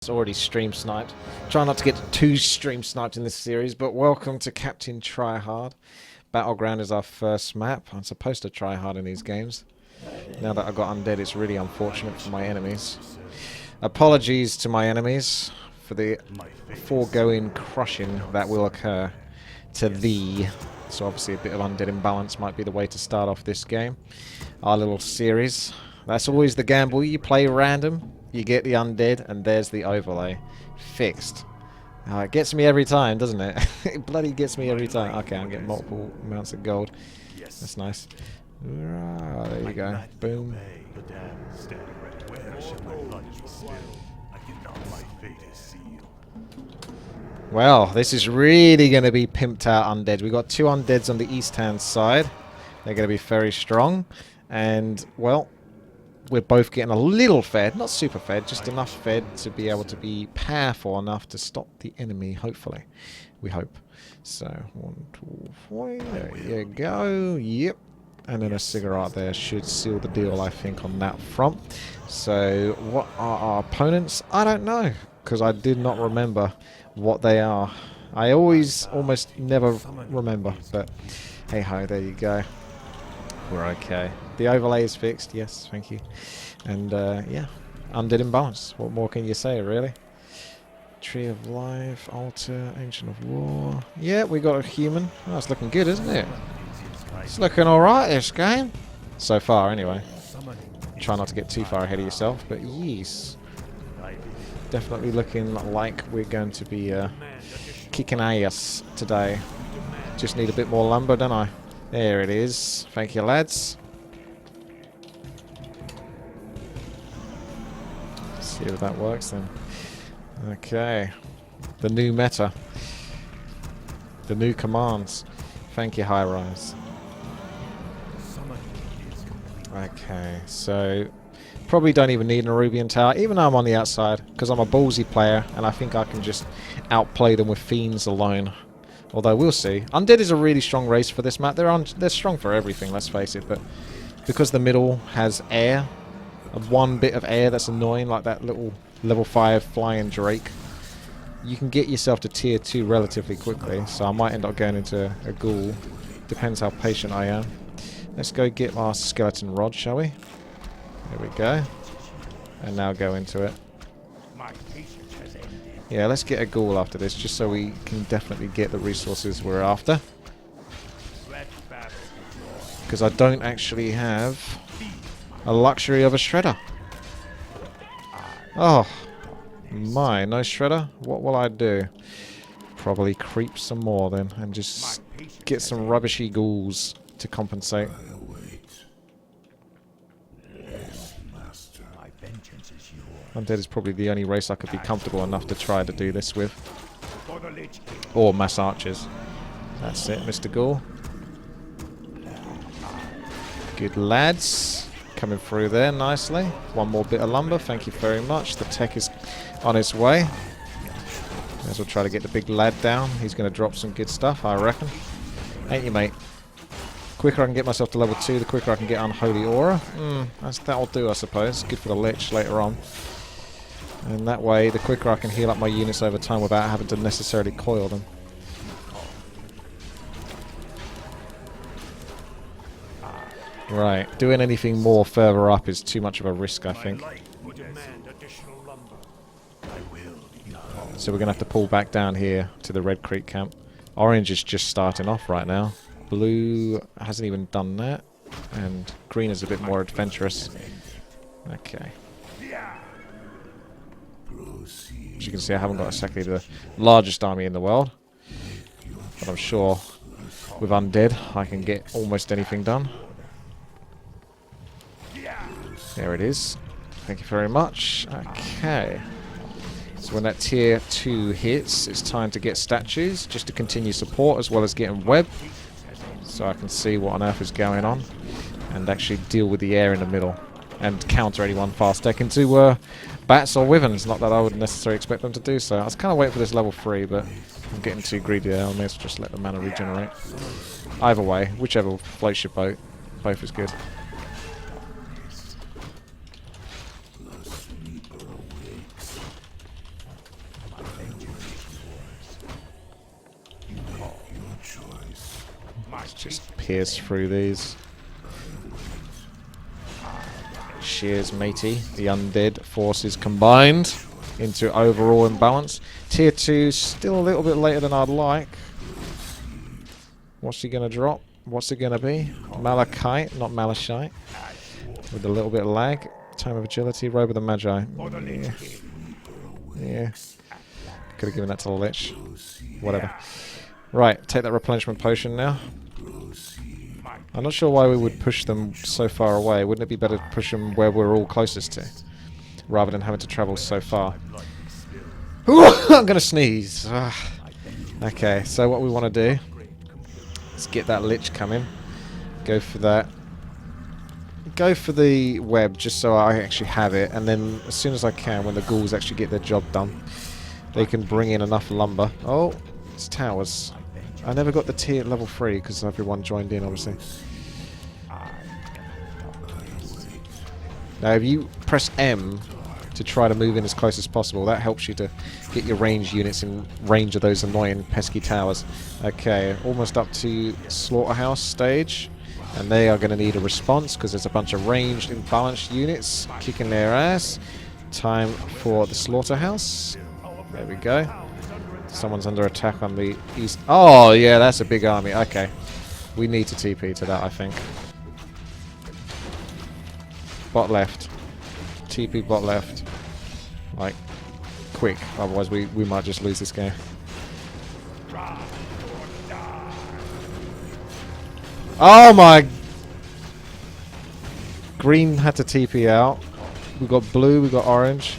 It's already stream sniped. Try not to get too stream sniped in this series, but welcome to Captain Tryhard. Battleground is our first map. I'm supposed to try hard in these games. Now that I've got undead, it's really unfortunate for my enemies. Apologies to my enemies for the foregoing crushing that will occur to thee. So obviously a bit of undead imbalance might be the way to start off this game. Our little series. That's always the gamble. You play random, you get the undead, and there's the overlay. Fixed. It gets me every time, doesn't it? It bloody gets me every time. Okay, I'm getting multiple amounts of gold. That's nice. There you go. Boom. Well, this is really going to be pimped out undead. We've got two undeads on the east-hand side. They're going to be very strong. And, well, we're both getting a little fed. Not super fed, just enough fed to be able to be powerful enough to stop the enemy, hopefully. We hope. So, 1, 2, 3. There you go. Yep. And then a cigarette there should seal the deal, I think, on that front. So, what are our opponents? I don't know, because I did not remember what they are. I always almost never remember, but hey ho, there you go. We're okay. The overlay is fixed, yes, thank you. And yeah, undead imbalance. What more can you say, really? Tree of Life, Altar, Ancient of War. Yeah, we got a human. Oh, it's looking good, isn't it? It's looking alright, this game. So far, anyway. Try not to get too far ahead of yourself, but yes. Definitely looking like we're going to be kicking ass today. Just need a bit more lumber, don't I? There it is. Thank you, lads. See if that works then. Okay. The new meta. The new commands. Thank you, High Rise. Okay, so probably don't even need an Arubian Tower, even though I'm on the outside, because I'm a ballsy player, and I think I can just outplay them with Fiends alone. Although, we'll see. Undead is a really strong race for this map. They're strong for everything, let's face it, but because the middle has air, one bit of air that's annoying, like that little level 5 flying Drake, you can get yourself to tier 2 relatively quickly, so I might end up going into a ghoul. Depends how patient I am. Let's go get our skeleton rod, shall we? There we go. And now go into it. Yeah, let's get a ghoul after this, just so we can definitely get the resources we're after. Because I don't actually have a luxury of a shredder. Oh, my, no shredder? What will I do? Probably creep some more then, and just get some rubbishy ghouls to compensate. Undead is probably the only race I could be comfortable enough to try to do this with. Or mass archers. That's it, Mr. Ghoul. Good lads. Coming through there nicely. One more bit of lumber, thank you very much. The tech is on its way. May as well try to get the big lad down. He's going to drop some good stuff, I reckon. Ain't you, mate? The quicker I can get myself to level 2, the quicker I can get Unholy Aura. That'll do, I suppose. Good for the Lich later on. And that way, the quicker I can heal up my units over time without having to necessarily coil them. Right, doing anything more further up is too much of a risk, I think. So we're going to have to pull back down here to the Red Creek camp. Orange is just starting off right now. Blue hasn't even done that. And green is a bit more adventurous. Okay. As you can see, I haven't got exactly the largest army in the world. But I'm sure with undead, I can get almost anything done. There it is. Thank you very much. Okay. So when that tier 2 hits, it's time to get statues, just to continue support as well as getting web. So I can see what on earth is going on. And actually deal with the air in the middle. And counter anyone fast tech into bats or wyverns. Not that I would necessarily expect them to do so. I was kind of waiting for this level 3, but I'm getting too greedy there. I may as well just let the mana regenerate. Either way, whichever floats your boat, both is good. Just pierce through these. Cheers, matey. The undead forces combined into overall imbalance. Tier 2 still a little bit later than I'd like. What's he going to drop? What's it going to be? Malachite, not Malachite. With a little bit of lag. Tome of Agility, Robe of the Magi. Yeah. Yeah. Could have given that to the Lich. Whatever. Right, take that replenishment potion now. I'm not sure why we would push them so far away. Wouldn't it be better to push them where we're all closest to? Rather than having to travel so far. I'm going to sneeze. Okay, so what we want to do is get that Lich coming. Go for that. Go for the web just so I actually have it. And then as soon as I can, when the ghouls actually get their job done, they can bring in enough lumber. Oh, it's towers. I never got the tier level 3 because everyone joined in, obviously. Now, if you press M to try to move in as close as possible, that helps you to get your range units in range of those annoying pesky towers. Okay, almost up to Slaughterhouse stage. And they are going to need a response because there's a bunch of ranged, imbalanced units kicking their ass. Time for the Slaughterhouse. There we go. Someone's under attack on the east. Oh, yeah, that's a big army. Okay. We need to TP to that, I think. Bot left. TP bot left. Like, quick. Otherwise, we might just lose this game. Oh, my... Green had to TP out. We got blue, we got orange.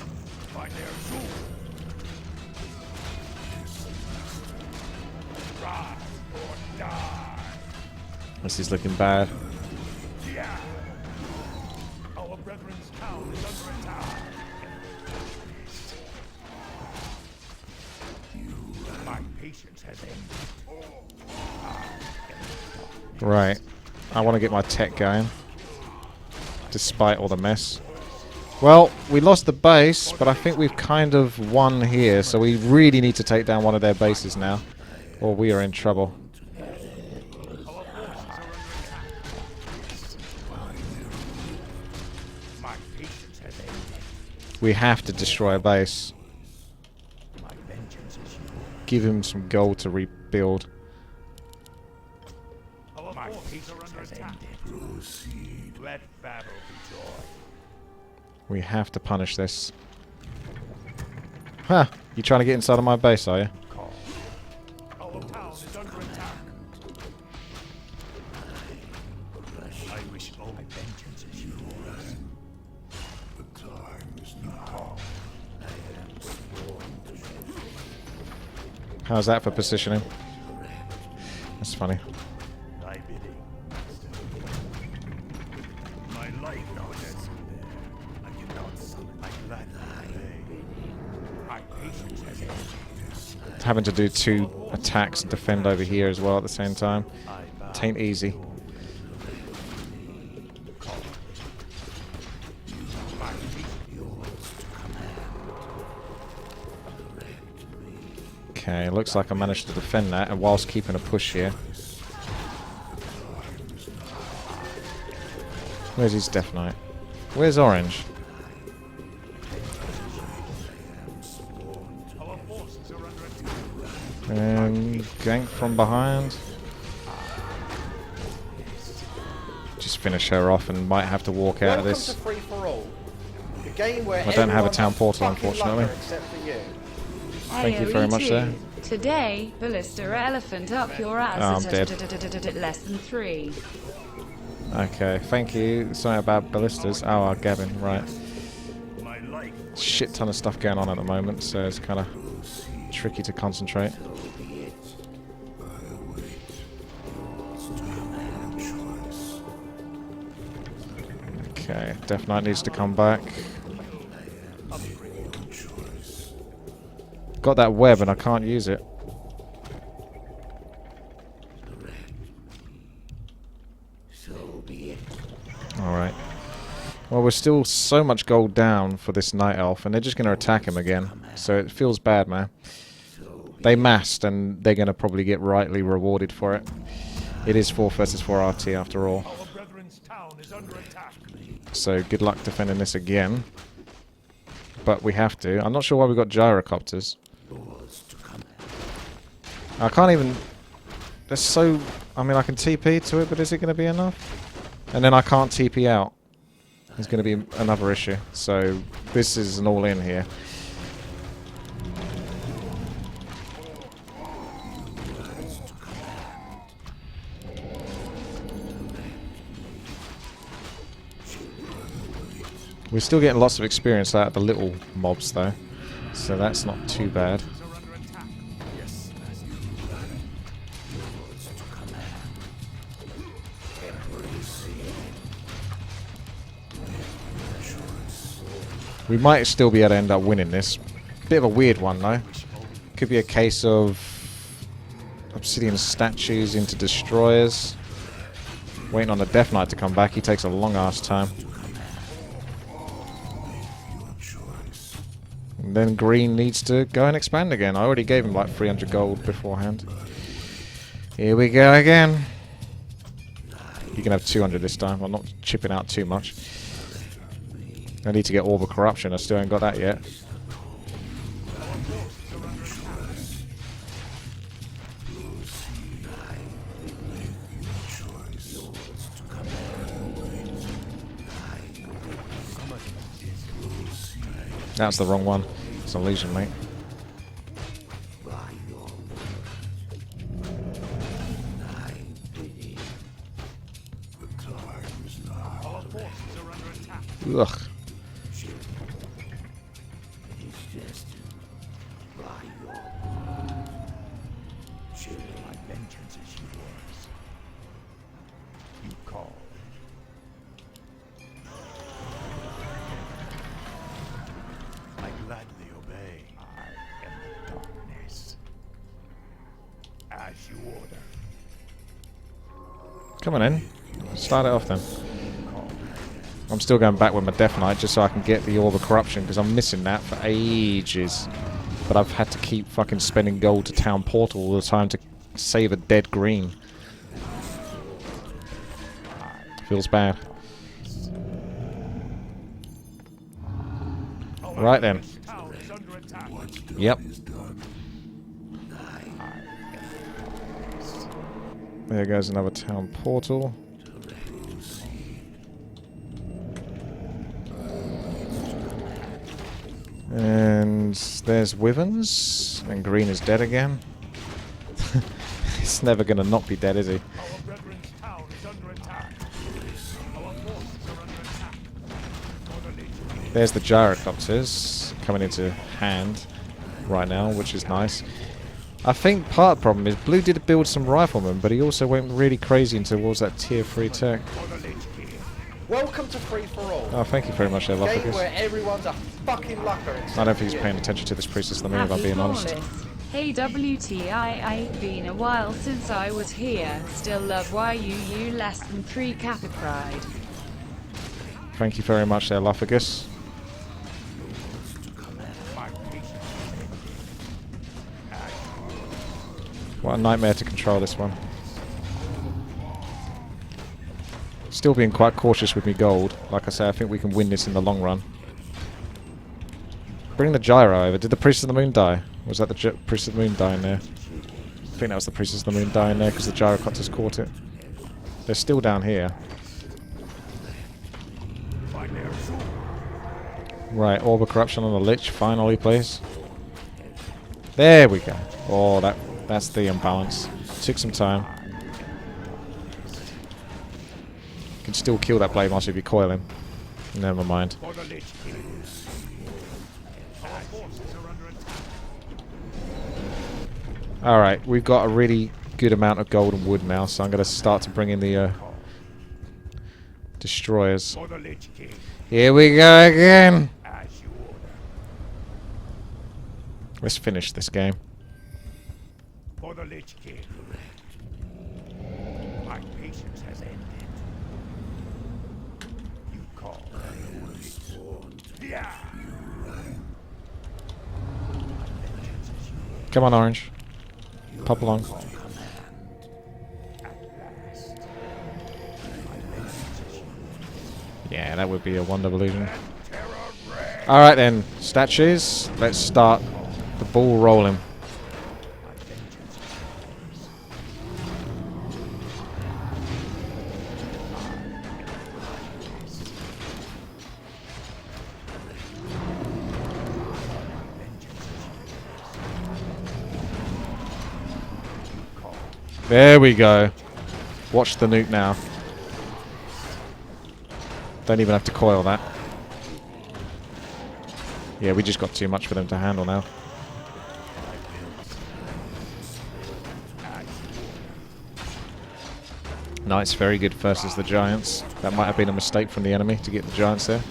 This is looking bad. Right. I want to get my tech going. Despite all the mess. Well, we lost the base, but I think we've kind of won here, so we really need to take down one of their bases now, or we are in trouble. We have to destroy a base. Give him some gold to rebuild. We have to punish this. Huh. You trying to get inside of my base, are you? How's that for positioning? That's funny. Having to do 2 attacks and defend over here as well at the same time. It ain't easy. Okay, looks like I managed to defend that, and whilst keeping a push here. Where's his Death Knight? Where's Orange? Gank from behind. Just finish her off and might have to walk out of this. I don't have a town portal, unfortunately. Thank you very much there. Today, Ballista Elephant up your ass. Oh, I'm dead. Less than 3. Okay, thank you. Sorry about ballistas. Oh, Gavin, right. Shit ton of stuff going on at the moment, so it's kind of tricky to concentrate. Okay, Death Knight needs to come back. Got that web and I can't use it. Alright. Well, we're still so much gold down for this Night Elf, and they're just going to attack him again. So it feels bad, man. They massed, and they're going to probably get rightly rewarded for it. It is 4 versus 4 RT after all. Our brethren's town is under attack. So good luck defending this again. But we have to. I'm not sure why we got gyrocopters. I can't even... They're so... I mean, I can TP to it, but is it going to be enough? And then I can't TP out. There's going to be another issue. So this is an all-in here. We're still getting lots of experience out of the little mobs, though. So that's not too bad. We might still be able to end up winning this. Bit of a weird one, though. Could be a case of obsidian statues into destroyers. Waiting on the Death Knight to come back. He takes a long-ass time. And then green needs to go and expand again. I already gave him like 300 gold beforehand. Here we go again. You can have 200 this time. I'm not chipping out too much. I need to get Orb of Corruption. I still ain't got that yet. That's the wrong one. It's a Legion, mate. Ugh. Come on in. Start it off then. I'm still going back with my Death Knight just so I can get the Orb of Corruption because I'm missing that for ages. But I've had to keep fucking spending gold to Town Portal all the time to save a dead green. Feels bad. Right then. Yep. There goes another Town Portal. And there's Wyverns. And green is dead again. He's never going to not be dead, is he? There's the gyrocopters coming into hand right now, which is nice. I think part of the problem is Blue did build some riflemen, but he also went really crazy towards that tier 3 tech. Welcome to Free For All. Oh, thank you very much there, Game Lofficus. where everyone's a fucking lucker. I don't think he's paying attention to this Priestess of the Moon, if I'm being honest. Hey WTii, been a while since I was here. Still love YUU less than 3 Kappa Pride. Thank you very much there, Lofficus. What a nightmare to control this one. Still being quite cautious with me gold. Like I say, I think we can win this in the long run. Bring the gyro over. Did the Priestess of the Moon die? Was that the Priestess of the Moon dying there? I think that was the Priestess of the Moon dying there because the gyrocopters caught it. They're still down here. Right, Orb of Corruption on the Lich, finally, please. There we go. Oh, that's the imbalance. Took some time. Can still kill that Blade Master if you coil him. Never mind. Alright, we've got a really good amount of gold and wood now, so I'm going to start to bring in the destroyers. Here we go again! Let's finish this game. For the Lich King. My patience has ended. You call. Yeah. Come on, Orange. Pop along. Yeah, that would be a wonderful illusion. Alright then, statues. Let's start the ball rolling. There we go. Watch the nuke now. Don't even have to coil that. Yeah, we just got too much for them to handle now. Nice, very good versus the giants. That might have been a mistake from the enemy to get the giants there.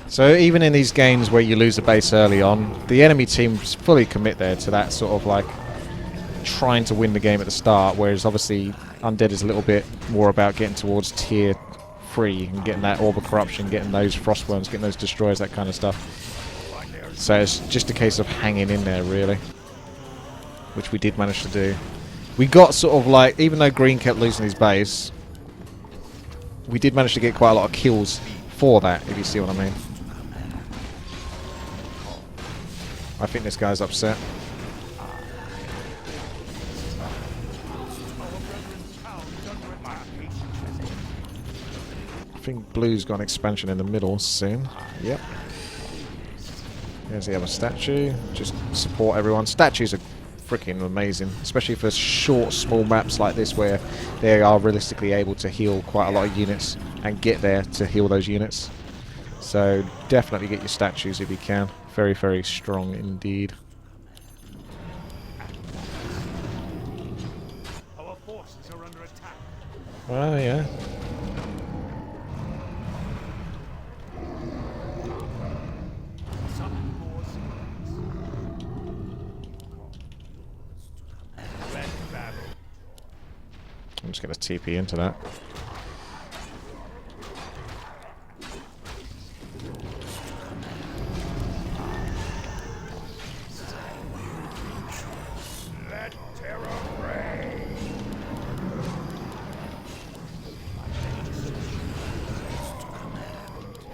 So even in these games where you lose a base early on, the enemy teams fully commit there to that sort of like trying to win the game at the start, whereas obviously Undead is a little bit more about getting towards tier 3 and getting that Orb of Corruption, getting those Frostworms, getting those Destroyers, that kind of stuff. So it's just a case of hanging in there really, which we did manage to do. We got sort of like, even though Green kept losing his base, we did manage to get quite a lot of kills for that, if you see what I mean. I think this guy's upset. I think Blue's got an expansion in the middle soon. Yep. There's the other statue. Just support everyone. Statues are freaking amazing, especially for short, small maps like this where they are realistically able to heal quite a lot of units and get there to heal those units. So definitely get your statues if you can. Very, very strong indeed. Our forces are under attack. Oh yeah. Some forces. Red battle. I'm just going to TP into that. Let terror reign.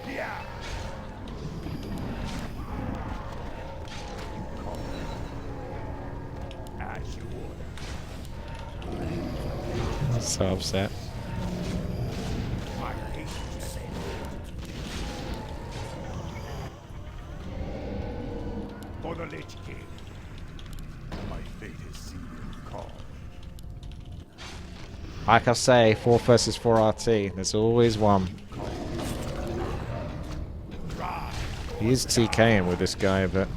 Yeah. As you order. I'm so upset. My patience has ended. For the Lich King. My fate is sealed. Call. Like I say, 4 versus 4 RT. There's always one. Try. He is TKing with this guy, but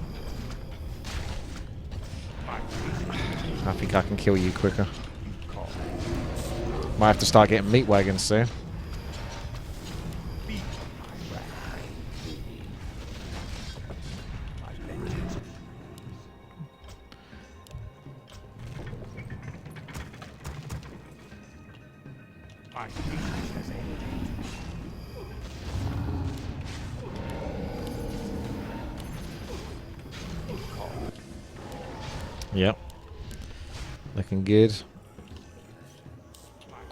I think I can kill you quicker. Might have to start getting meat wagons soon. My patience has ended. Yep. Looking good.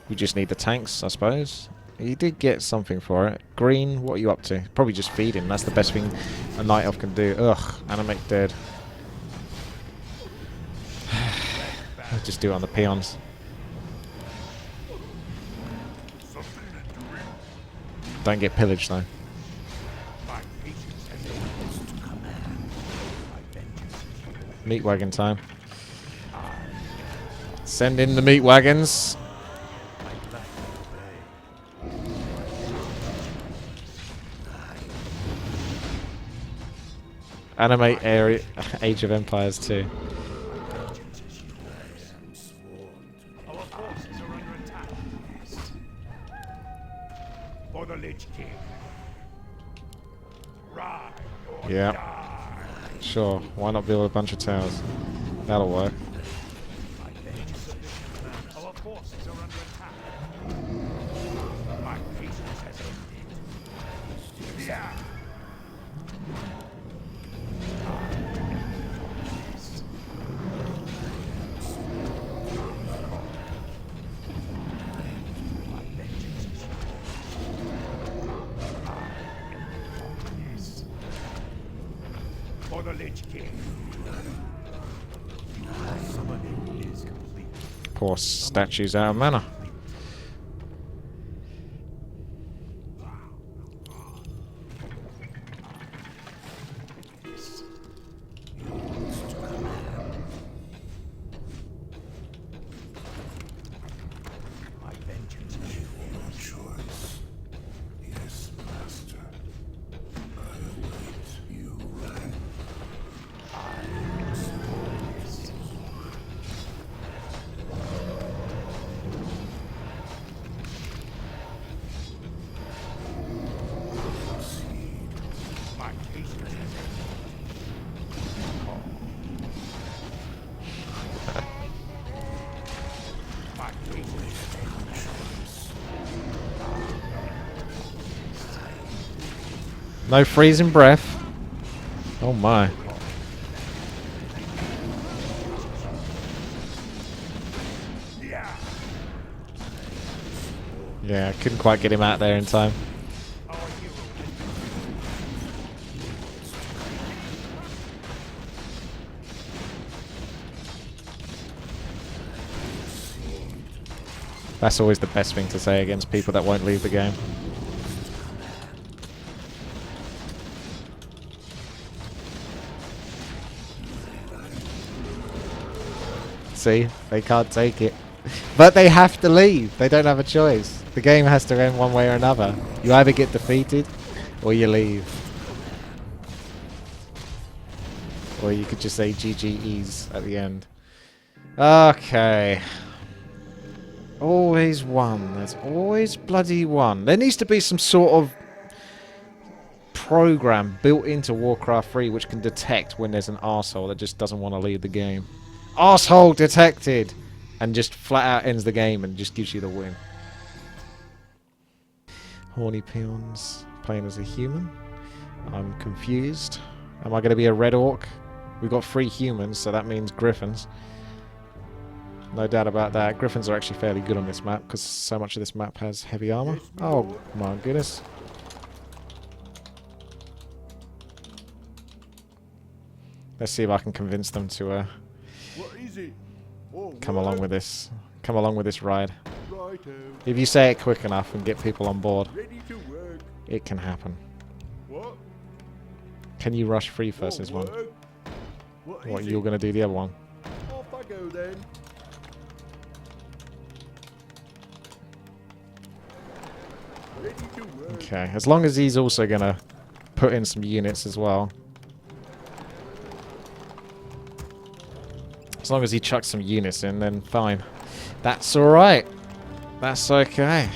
We just need the tanks, I suppose. You did get something for it. Green, what are you up to? Probably just feeding. That's the best thing a Night Elf can do. Ugh, animate dead. I'll just do it on the peons. Don't get pillaged though. My patience has ended. My vengeance. Meat wagon time. Send in the meat wagons. Animate area, Age of Empires 2. Our forces are under attack. For the Lich King. Ride or Yeah. die. Sure, why not build a bunch of towers? That'll work. Our forces are under attack. My patience has ended. Yeah. For the Lich King. Summoning is complete. Poor statues out of mana. My vengeance is your choice. Yes, master. I await you. My patience has my patience. No freezing breath. Oh my. Yeah. Yeah, I couldn't quite get him out there in time. Our hero. That's always the best thing to say against people that won't leave the game. See? They can't take it. But they have to leave. They don't have a choice. The game has to end one way or another. You either get defeated or you leave. Or you could just say GGEs at the end. Okay. Always one. There's always bloody one. There needs to be some sort of program built into Warcraft 3 which can detect when there's an arsehole that just doesn't want to leave the game. Arsehole detected! And just flat out ends the game and just gives you the win. Horny peons playing as a human. I'm confused. Am I going to be a red orc? We've got 3 humans, so that means griffins. No doubt about that. Griffins are actually fairly good on this map because so much of this map has heavy armor. Oh my goodness. Let's see if I can convince them to What is it? Oh, come along with this. Come along with this ride. Righto. If you say it quick enough and get people on board, Ready to work. it can happen. What? Can you rush free first this one? Work. What What, is you're it? going to do the other one? Off I go then. Ready to work. Okay, as long as he's also going to put in some units as well. As long as he chucks some units in, then fine. That's alright. That's okay.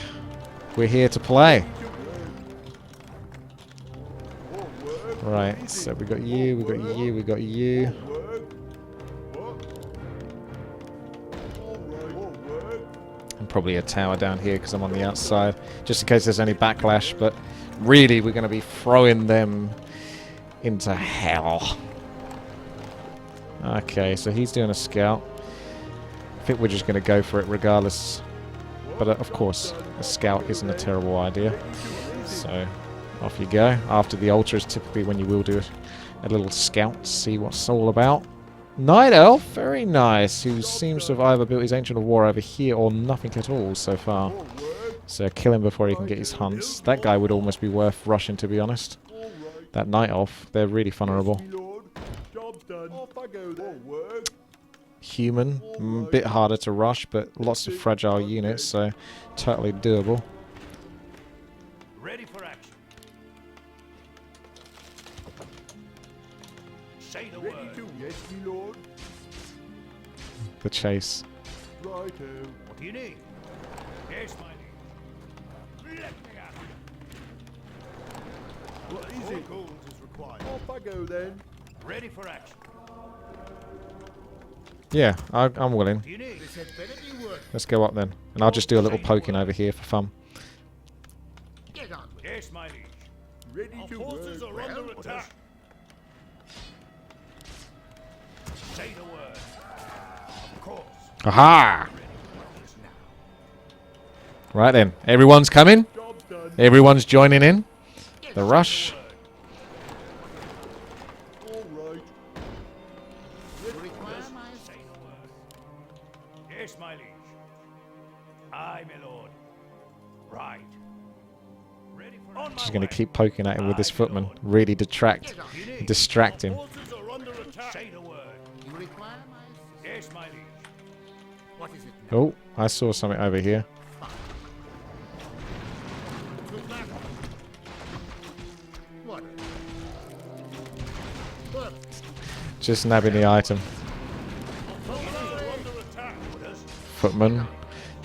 We're here to play. Right, so we got you, we got you, we got you. And probably a tower down here because I'm on the outside. Just in case there's any backlash, but really we're going to be throwing them into hell. Okay, so he's doing a scout. I think we're just going to go for it regardless. But of course, a scout isn't a terrible idea. So, off you go. After the altar is typically when you will do a little scout, see what's it's all about. Night Elf, very nice, who seems to have either built his Ancient of War over here or nothing at all so far. So kill him before he can get his hunts. That guy would almost be worth rushing, to be honest. That Night Elf, they're really vulnerable. Human, a bit harder to rush, but lots of fragile units, so totally doable. Ready for action. Say the word. Yes, my lord. The chase. Righto. What do you need? Yes, my liege. Let me out. What is it? Gold is required. Off I go then. Ready for action. Yeah, I'm willing. What do you need? This had better be work. Let's go up then. And I'll just do a little poking over here for fun. Get on with it. Yes, my liege. Ready Our to forces work. are under Well, attack. Say the word. Of course. Aha! Right then, everyone's coming. job's done. Everyone's joining in. The rush. All right. Say the word. Yes, my liege. Aye, my lord. Right. Ready for on She's my going way. to keep poking at him with this Aye, my footman. lord. Really What do you need? distract him. Our forces are under attack. Say the word. You require my assistance? Yes, my liege. What is it now? Oh, I saw something over here. What? Just nabbing the item. Footman,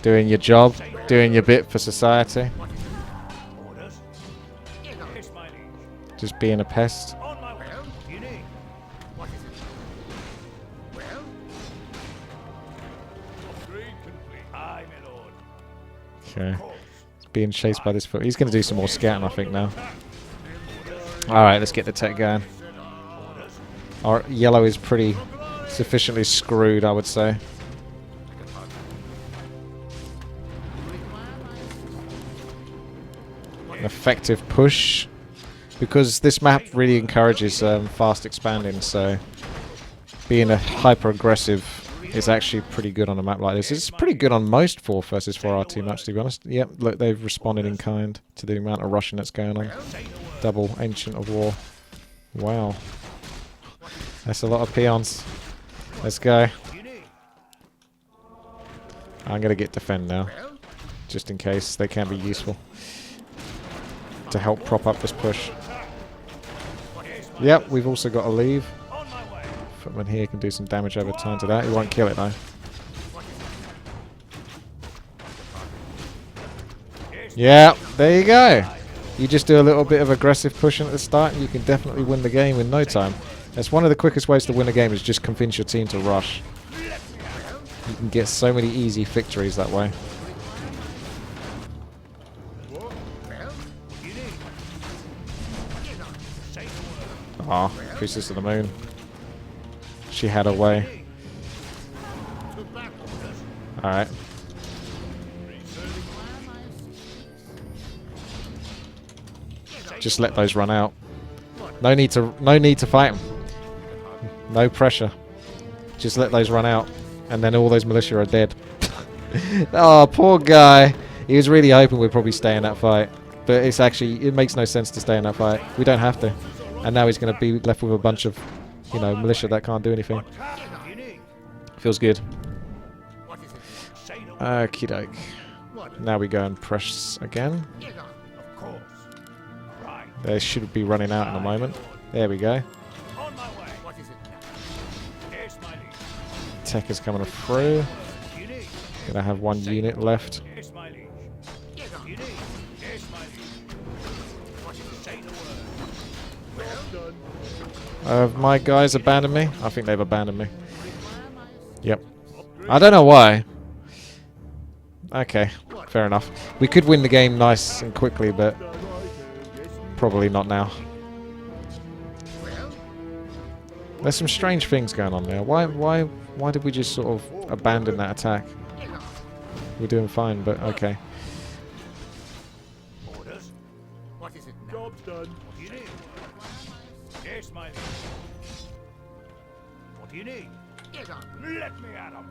doing your job, doing your bit for society. Orders? Yes, my liege. Just being a pest. On my way. What do you need? What is it? Well? Upgrade complete. Aye, my lord. Okay. Of course. He's being chased by this foot. He's going to do some more scouting, I think, now. Alright, let's get the tech going. Our yellow is pretty sufficiently screwed, I would say. An effective push. Because this map really encourages fast expanding, so being a hyper-aggressive is actually pretty good on a map like this. It's pretty good on most 4 versus 4 RT maps, to be honest. Yep, look, they've responded in kind to the amount of rushing that's going on. Double Ancient of War. Wow. That's a lot of peons. Let's go. I'm going to get defend now, just in case they can be useful to help prop up this push. Yep, we've also got a leave. Footman here can do some damage over time to that. He won't kill it though. Yeah, there you go. You just do a little bit of aggressive pushing at the start and you can definitely win the game in no time. That's one of the quickest ways to win a game, is just convince your team to rush. You can get so many easy victories that way. Ah, Priestess of the Moon. She had her way. Alright. Just let those run out. No need to fight them. No pressure. Just let those run out. And then all those militia are dead. Oh, poor guy. He was really hoping we'd probably stay in that fight. But it's actually, it makes no sense to stay in that fight. We don't have to. And now he's going to be left with a bunch of, you know, militia that can't do anything. Feels good. Okie doke. Now we go and press again. They should be running out in a moment. There we go. Tech is coming through. Gonna have one unit left. Have my guys abandoned me? I think they've abandoned me. Yep. I don't know why. Okay, fair enough. We could win the game nice and quickly, but probably not now. There's some strange things going on there. Why did we just sort of abandon that attack? We're doing fine, but okay. Orders? What is it now? Job's done. What do you need? Yes, my liege. What do you need? Get on. Let me at 'em.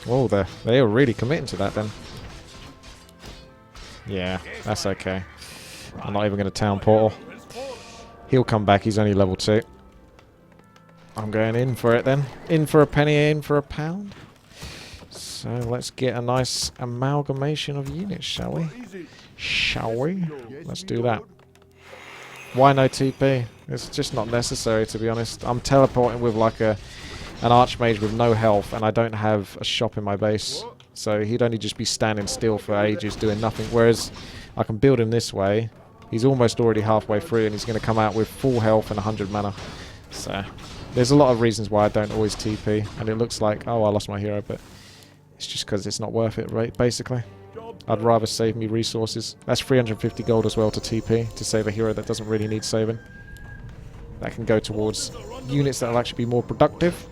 Oh, they are really committing to that then. Yeah, that's okay. I'm not even going to town portal. He'll come back, he's only level 2. I'm going in for it then. In for a penny, in for a pound. So let's get a nice amalgamation of units, shall we? Shall we? Let's do that. Why no TP? It's just not necessary, to be honest. I'm teleporting with like an archmage with no health, and I don't have a shop in my base. So he'd only just be standing still for ages doing nothing. Whereas I can build him this way. He's almost already halfway through, and he's going to come out with full health and 100 mana. So there's a lot of reasons why I don't always TP, and it looks like, oh, I lost my hero, but it's just because it's not worth it, right? Basically, I'd rather save me resources. That's 350 gold as well to TP, to save a hero that doesn't really need saving. That can go towards units that will actually be more productive.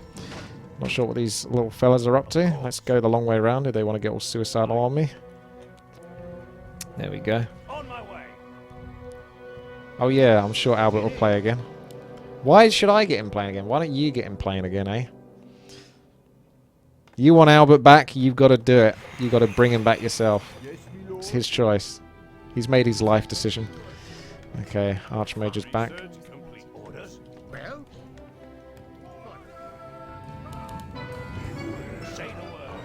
Not sure what these little fellas are up to. Let's go the long way around if they want to get all suicidal on me. There we go. On my way. Oh yeah, I'm sure Albert will play again. Why should I get him playing again? Why don't you get him playing again, eh? You want Albert back, you've got to do it. You've got to bring him back yourself. It's his choice. He's made his life decision. Okay, Archmage is back. Complete orders. Well, Say the word.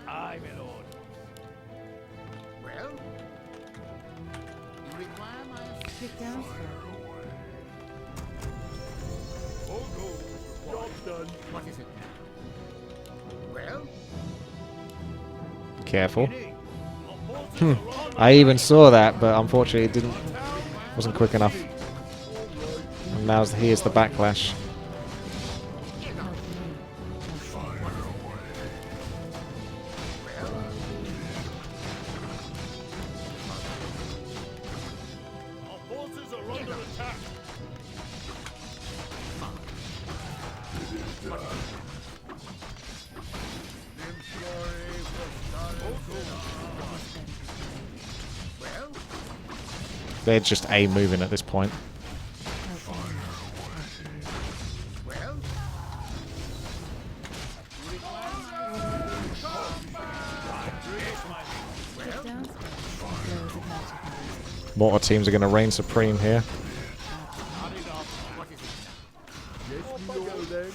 Aye, my lord. well. You require my Sit down, all go. Job done. What is it now? Well, Careful. I even saw that, but unfortunately it wasn't quick enough. And now here's the backlash. Our forces are under attack. well. They're just A moving at this point. Well, Mortar teams are going to reign supreme here. yes, we know then.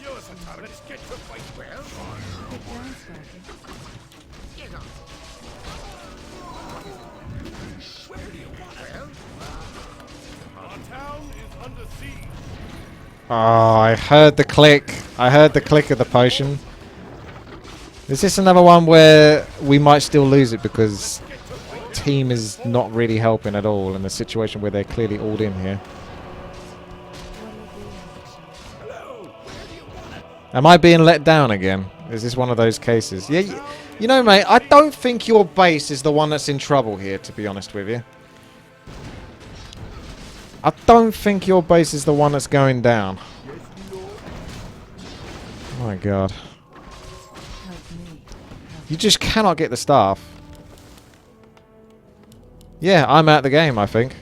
Yours, let's get to fight. Well, Our town is under siege. Oh, I heard the click. I heard the click of the potion. Is this another one where we might still lose it because team is not really helping at all in a situation where they're clearly all in here? Am I being let down again? Is this one of those cases? Yeah, you know, mate, I don't think your base is the one that's in trouble here, to be honest with you. I don't think your base is the one that's going down. Oh my god. You just cannot get the staff. Yeah, I'm out the game, I think.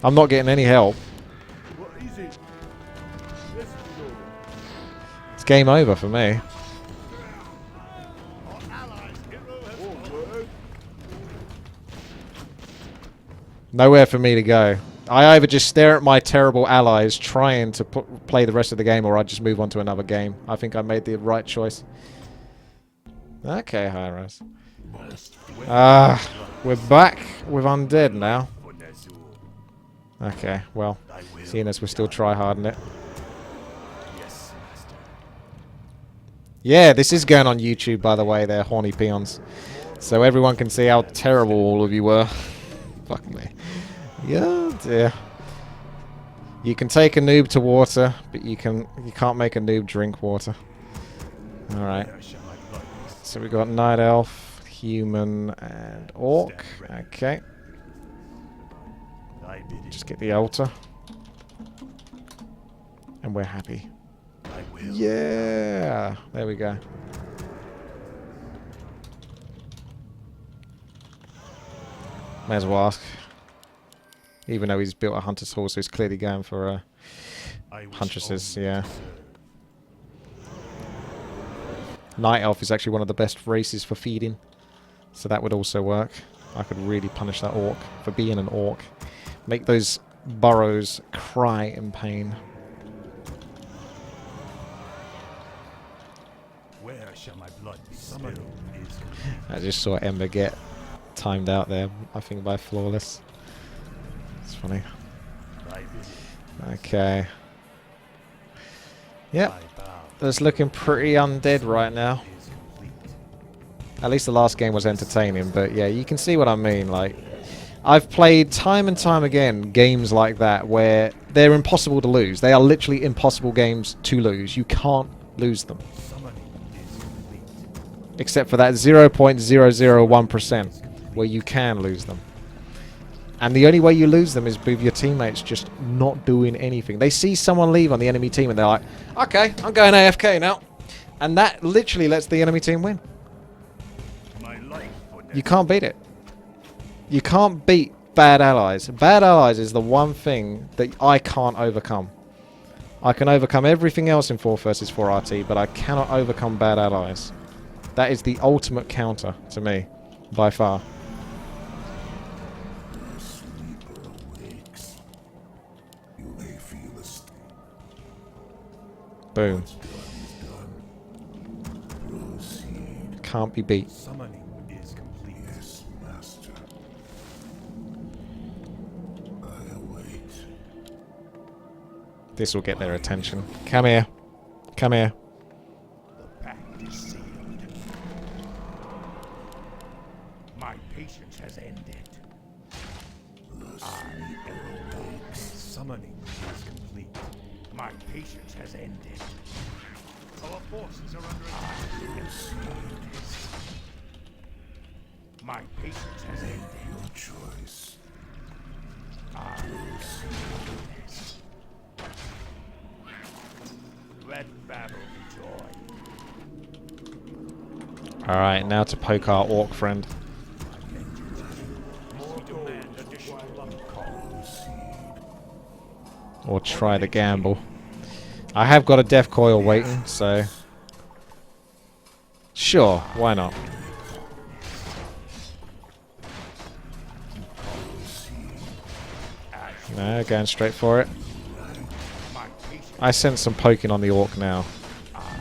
I'm not getting any help. what is it? Yes, we know. It's game over for me. All word. Nowhere for me to go. I either just stare at my terrible allies trying to play the rest of the game, or I just move on to another game. I think I made the right choice. Okay, Hi-Rise. We're back with Undead now. Okay, well, seeing as we're still tryharding it. Yeah, this is going on YouTube, by the way, they're horny peons. So everyone can see how terrible all of you were. Fuck me. Yeah, dear. You can take a noob to water, but you can't make a noob drink water. Alright. So we got Night Elf, Human, and Orc. Okay. Just get the altar. And we're happy. Yeah! There we go. May as well ask. Even though he's built a Hunter's Horse, so he's clearly going for Huntresses, yeah. Night Elf is actually one of the best races for feeding. So that would also work. I could really punish that Orc for being an Orc. Make those burrows cry in pain. Where shall my blood be spilled? I just saw Ember get timed out there, I think by Flawless. It's funny. Okay. Yep. That's looking pretty undead right now. At least the last game was entertaining, but yeah, you can see what I mean. Like, I've played time and time again games like that where they're impossible to lose. They are literally impossible games to lose. You can't lose them. Except for that 0.001% where you can lose them. And the only way you lose them is with your teammates just not doing anything. They see someone leave on the enemy team and they're like, okay, I'm going AFK now. And that literally lets the enemy team win. You can't beat it. You can't beat bad allies. Bad allies is the one thing that I can't overcome. I can overcome everything else in 4 versus 4 RT, but I cannot overcome bad allies. That is the ultimate counter to me, by far. Boom. Can't be beat. Summoning is complete. Yes, master. I await. This will get their attention. Come here. Come here. The pact is sealed. My patience has ended. I await. Summoning is complete. My patience has ended. Our forces are under attack. My patience has ended. Your choice. Let battle be joy. Alright, now to poke our orc friend. Or try the gamble. I have got a death coil waiting, so... Sure, why not? No, going straight for it. I sense some poking on the orc now.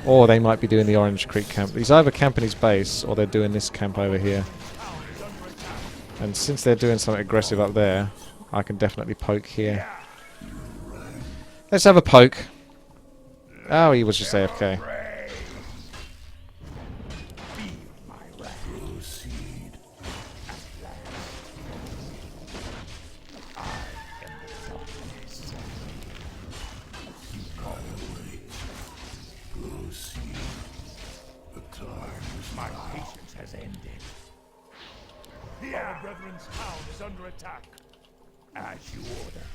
Or they might be doing the Orange Creek camp. He's either camping his base, or they're doing this camp over here. And since they're doing something aggressive up there, I can definitely poke here. Let's have a poke. Oh, he was just AFK. My patience has ended. Our brethren's town is under attack. As you order.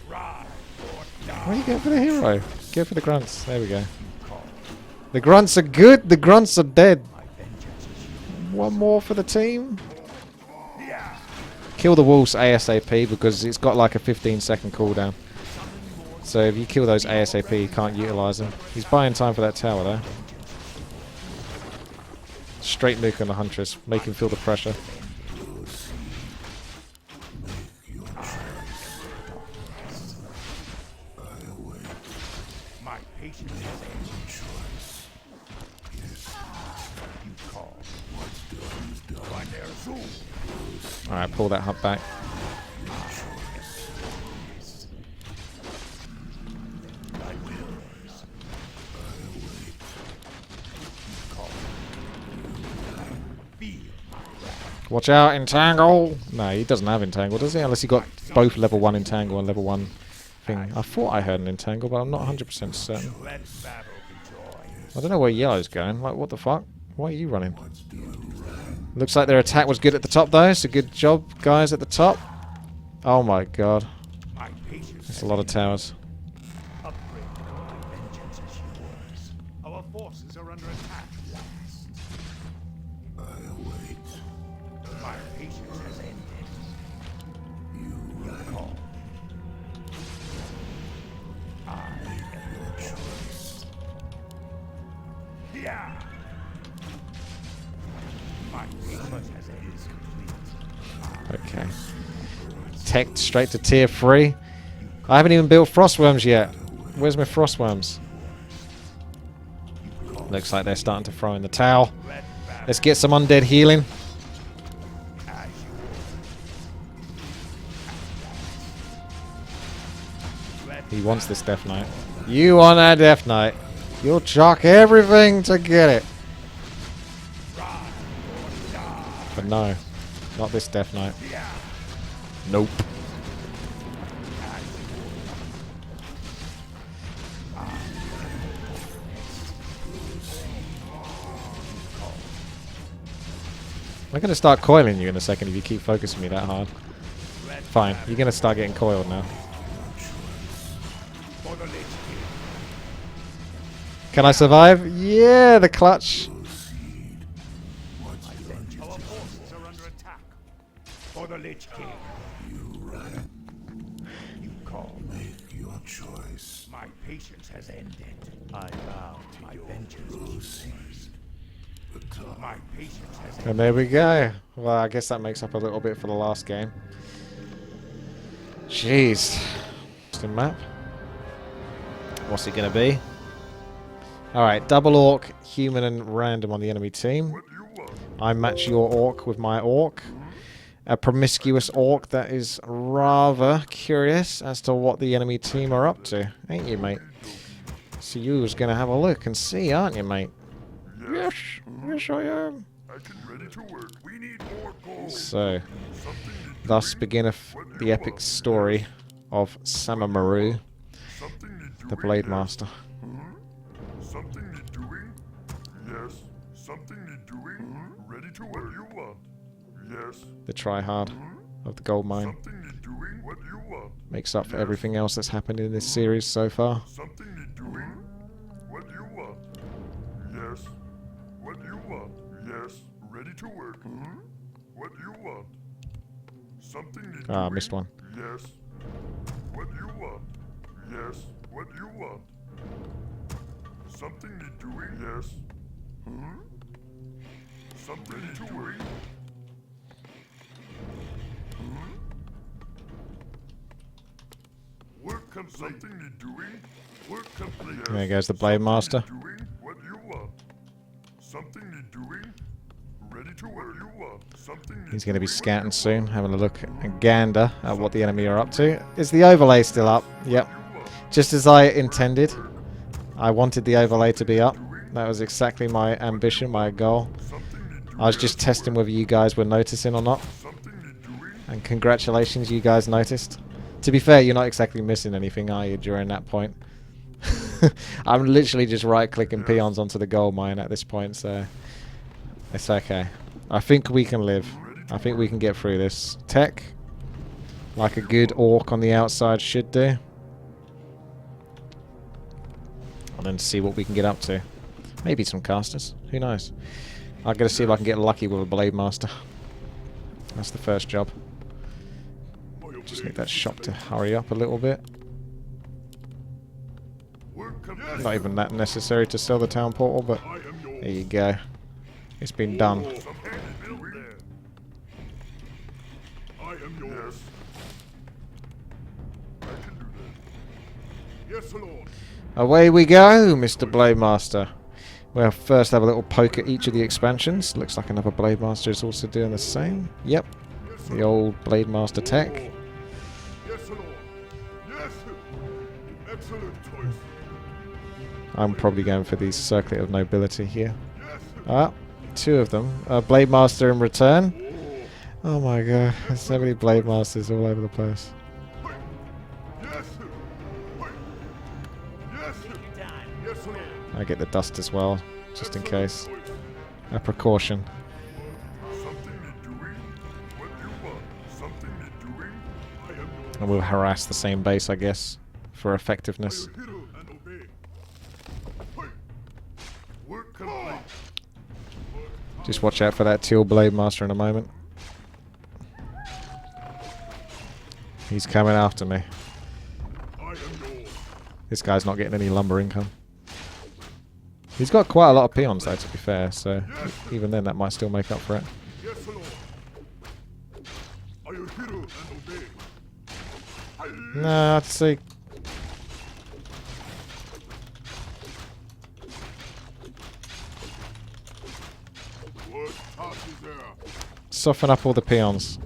Ride or die. Why are you going for the hero? Go for the grunts. There we go. The grunts are good. The grunts are dead. One more for the team. Kill the wolves ASAP because it's got like a 15-second cooldown. So if you kill those ASAP, you can't utilize them. He's buying time for that tower though. Straight nuke on the Huntress. Make him feel the pressure. Alright, pull that hub back. Watch out, Entangle! No, he doesn't have Entangle, does he? Unless he got both level 1 Entangle and level 1 thing. I thought I heard an Entangle, but I'm not 100% certain. I don't know where Yellow's going. Like, what the fuck? Why are you running? Looks like their attack was good at the top, though. So good job, guys, at the top. Oh my god. That's a lot of towers. Our forces are under attack. I await. My patience has ended. You call. I am your choice. Yeah. My patience has ended. Okay. Tech straight to tier 3. I haven't even built Frostworms yet. Where's my Frostworms? Looks like they're starting to throw in the towel. Let's get some undead healing. He wants this Death Knight. You want that Death Knight. You'll chuck everything to get it. no. Not this Death Knight. Nope. I'm going to start coiling you in a second if you keep focusing me that hard. Fine, you're going to start getting coiled now. Can I survive? Yeah, the clutch. Our forces are under attack. For the Lich King. You call. Make your choice. My patience has ended. I vow my vengeance. My patience has ended. And there we go. Well, I guess that makes up a little bit for the last game. Jeez. Interesting map. What's it going to be? Alright, double orc, human and random on the enemy team. I match your orc with my orc. A promiscuous orc that is rather curious as to what the enemy team are up to. Ain't you, mate? So you was going to have a look and see, aren't you, mate? Yes, yes I am. So, thus beginneth the epic story of Samamaru, the Blade Master. Something need doing? Yes. Something need doing? Ready to what you want? Yes. The Tryhard of the gold mine. Something need doing? What you want? Makes up for everything else that's happened in this series so far. Something need doing? What you want? Yes. What you want? Yes. Ready to work? What you want? Something need doing? Ah, missed one. Yes. What you want? Yes. What you want? Something need doing? Yes. Something need doing? Work complete. Something need doing? Work complete. Yes. There goes the Blade Master. Doing what you want. Something need doing? Ready to work. You want. Something need He's going to be scouting soon, having a look and gander at what the enemy are up to. Is the overlay still up? Yep. Just as I intended. I wanted the overlay to be up. That was exactly my ambition, my goal. I was just testing whether you guys were noticing or not. And congratulations, you guys noticed. To be fair, you're not exactly missing anything, are you, during that point? I'm literally just right-clicking peons onto the gold mine at this point, so it's okay. I think we can live. I think we can get through this. Tech, like a good orc on the outside should do. And then see what we can get up to. Maybe some casters. Who knows? I'm going to see if I can get lucky with a Blade Master. That's the first job. Just need that shop to hurry up a little bit. Not even that necessary to sell the town portal, but there you go. It's been done. I am yours. I can do that. Yes, Lord. Away we go, Mr. Blade Master. We'll first have a little poke at each of the expansions. Looks like another Blade Master is also doing the same. Yep. The old Blade Master tech. Yes, Lord. Yes. Excellent choice. I'm probably going for the Circlet of Nobility here. Ah, two of them. Blade Master in return. Oh my god, there's so many Blade Masters all over the place. I get the dust as well, just in case. A precaution. And we'll harass the same base, I guess, for effectiveness. Just watch out for that teal Blade Master in a moment. He's coming after me. This guy's not getting any lumber income. He's got quite a lot of peons though, to be fair, so even then that might still make up for it. Nah, I'd say... Soften up all the peons.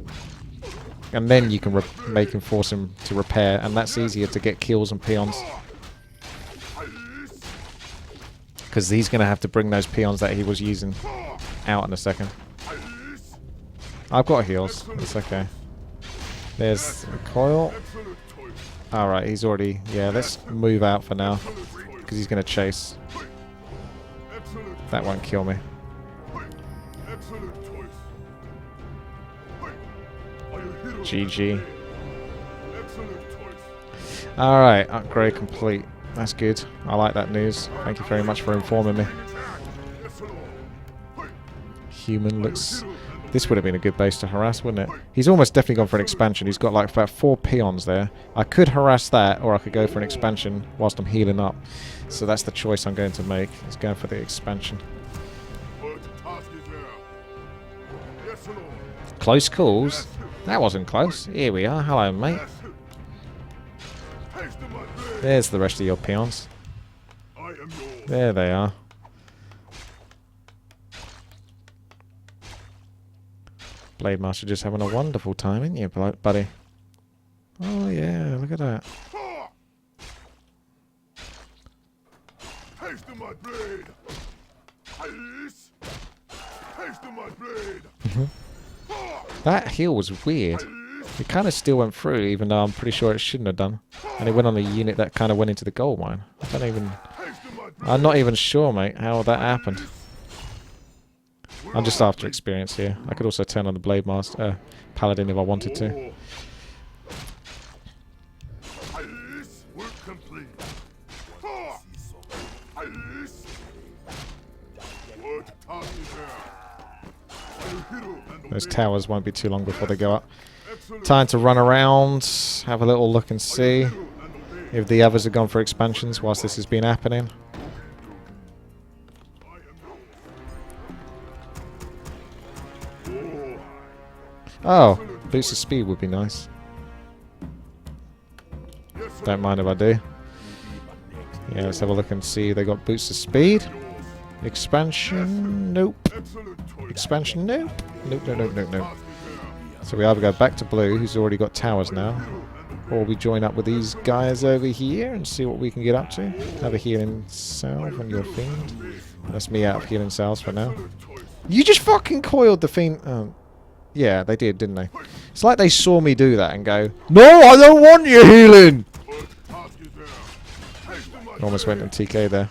And then you can make him force him to repair, and that's easier to get kills and peons. Because he's going to have to bring those peons that he was using out in a second. I've got heals. It's okay. There's a coil. Alright, he's already... Yeah, let's move out for now. Because he's going to chase. That won't kill me. GG. Alright, upgrade complete. That's good. I like that news. Thank you very much for informing me. Human looks... This would have been a good base to harass, wouldn't it? He's almost definitely gone for an expansion. He's got like about 4 peons there. I could harass that, or I could go for an expansion whilst I'm healing up. So that's the choice I'm going to make. Is going for the expansion. Close calls? That wasn't close. Here we are. Hello, mate. There's the rest of your peons. There they are. Blade Master just having a wonderful time, isn't you, buddy? Oh yeah, look at that. Haste to my blade. Haste to my blade. That heal was weird. It kind of still went through, even though I'm pretty sure it shouldn't have done. And it went on a unit that kind of went into the gold mine. I'm not even sure, mate, how that happened. I'm just after experience here. I could also turn on the Blade Master, Paladin if I wanted to. Those towers won't be too long before they go up. Time to run around, have a little look and see if the others have gone for expansions whilst this has been happening. Oh, boost of speed would be nice. Don't mind if I do. Yeah, let's have a look and see. They got boost of speed. Expansion, nope. Expansion, nope. Nope, nope, nope, nope, nope. So we either go back to blue, who's already got towers now, or we join up with these guys over here and see what we can get up to. Have a healing salve on your fiend. That's me out of healing salves for now. You just fucking coiled the fiend. Oh. Yeah, they did, didn't they? It's like they saw me do that and go, "No, I don't want your healing!" Almost went in TK there.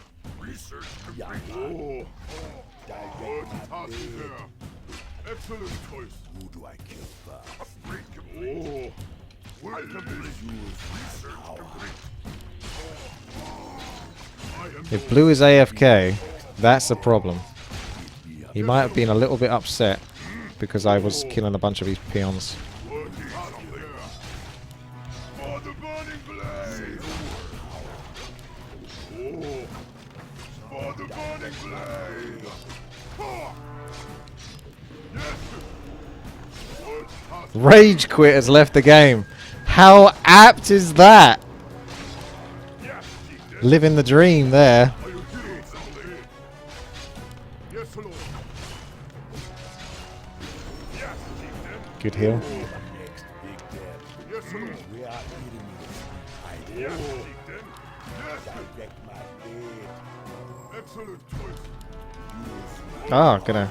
If blue is AFK, that's a problem. He might have been a little bit upset because I was killing a bunch of his peons. Rage quit has left the game. How apt is that? Living the dream there. Good heal. Oh, gonna.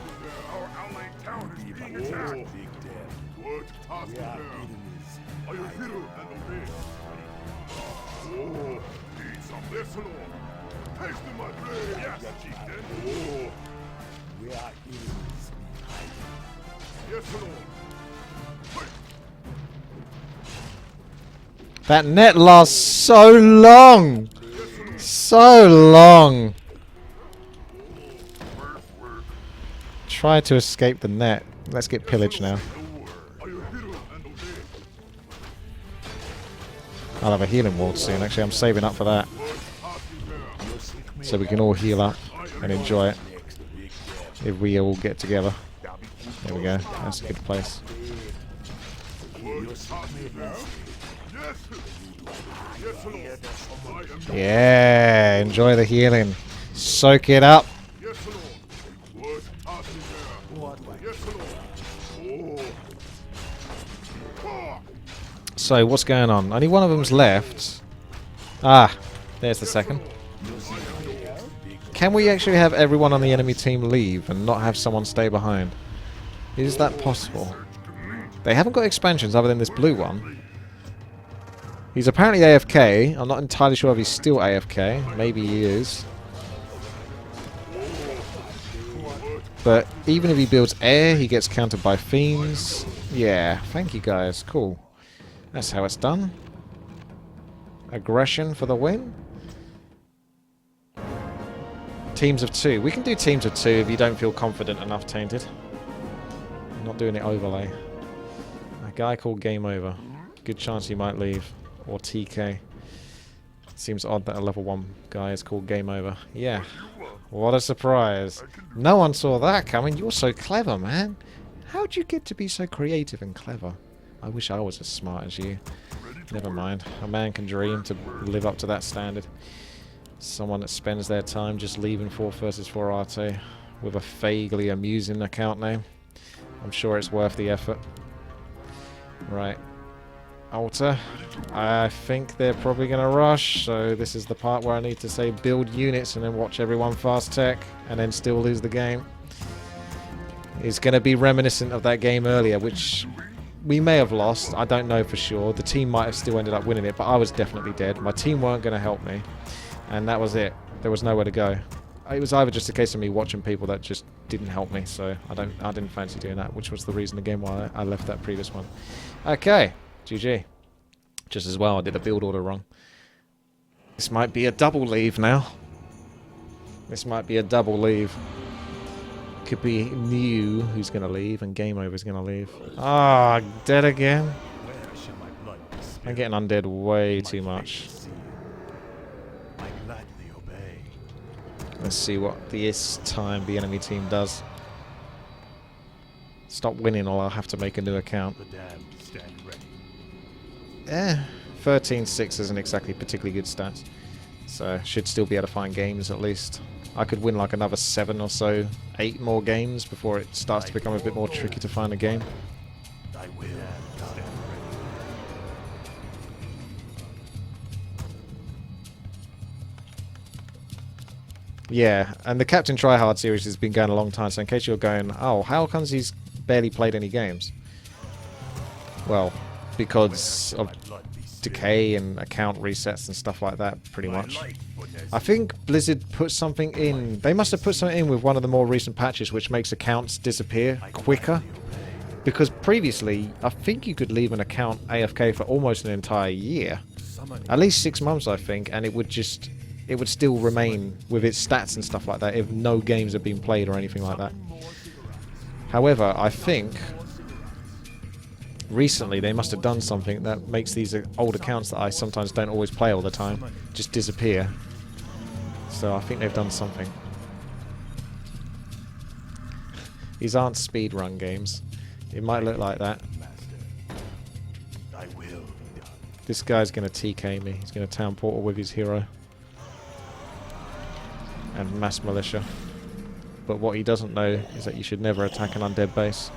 That net lasts so long! So long! Try to escape the net. Let's get pillaged now. I'll have a healing ward soon. Actually, I'm saving up for that. So we can all heal up and enjoy it. If we all get together. There we go. That's a good place. Yeah, enjoy the healing. Soak it up. So, what's going on? Only one of them's left. Ah, there's the second. Can we actually have everyone on the enemy team leave and not have someone stay behind? Is that possible? They haven't got expansions other than this blue one. He's apparently AFK. I'm not entirely sure if he's still AFK. Maybe he is. But even if he builds air, he gets countered by fiends. Yeah, thank you guys. Cool. That's how it's done. Aggression for the win. Teams of 2. We can do teams of 2 if you don't feel confident enough, Tainted. I'm not doing it overlay. A guy called Game Over. Good chance he might leave. Or TK. Seems odd that a level 1 guy is called Game Over. Yeah. What a surprise. No one saw that coming. You're so clever, man. How'd you get to be so creative and clever? I wish I was as smart as you. Never mind. A man can dream to live up to that standard. Someone that spends their time just leaving 4 versus 4 RT with a vaguely amusing account name. I'm sure it's worth the effort. Right. Altar. I think they're probably going to rush, so this is the part where I need to say build units and then watch everyone fast tech and then still lose the game. It's going to be reminiscent of that game earlier, which we may have lost. I don't know for sure. The team might have still ended up winning it, but I was definitely dead. My team weren't going to help me. And that was it. There was nowhere to go. It was either just a case of me watching people that just didn't help me, so I didn't fancy doing that, which was the reason again why I left that previous one. Okay, GG. Just as well, I did a build order wrong. This might be a double leave now. This might be a double leave. Could be New who's going to leave and Game Over's going to leave. Ah, dead again. I'm getting undead way too much. Let's see what this time the enemy team does. Stop winning or I'll have to make a new account. 13-6 isn't exactly particularly good stats. So should still be able to find games at least. I could win like another 7 or so, 8 more games before it starts to become a bit more tricky to find a game. Yeah, and the Captain Tryhard series has been going a long time, so in case you're going, oh, how comes he's barely played any games? Well, because of decay and account resets and stuff like that, pretty much. I think Blizzard put something in. They must have put something in with one of the more recent patches which makes accounts disappear quicker. Because previously, I think you could leave an account AFK for almost an entire year. At least 6 months, I think, and it would just... it would still remain with its stats and stuff like that if no games have been played or anything like that. However, I think recently they must have done something that makes these old accounts that I sometimes don't always play all the time just disappear. So I think they've done something. These aren't speedrun games. It might look like that. This guy's going to TK me. He's going to town portal with his hero. And mass militia. But what he doesn't know is that you should never attack an undead base.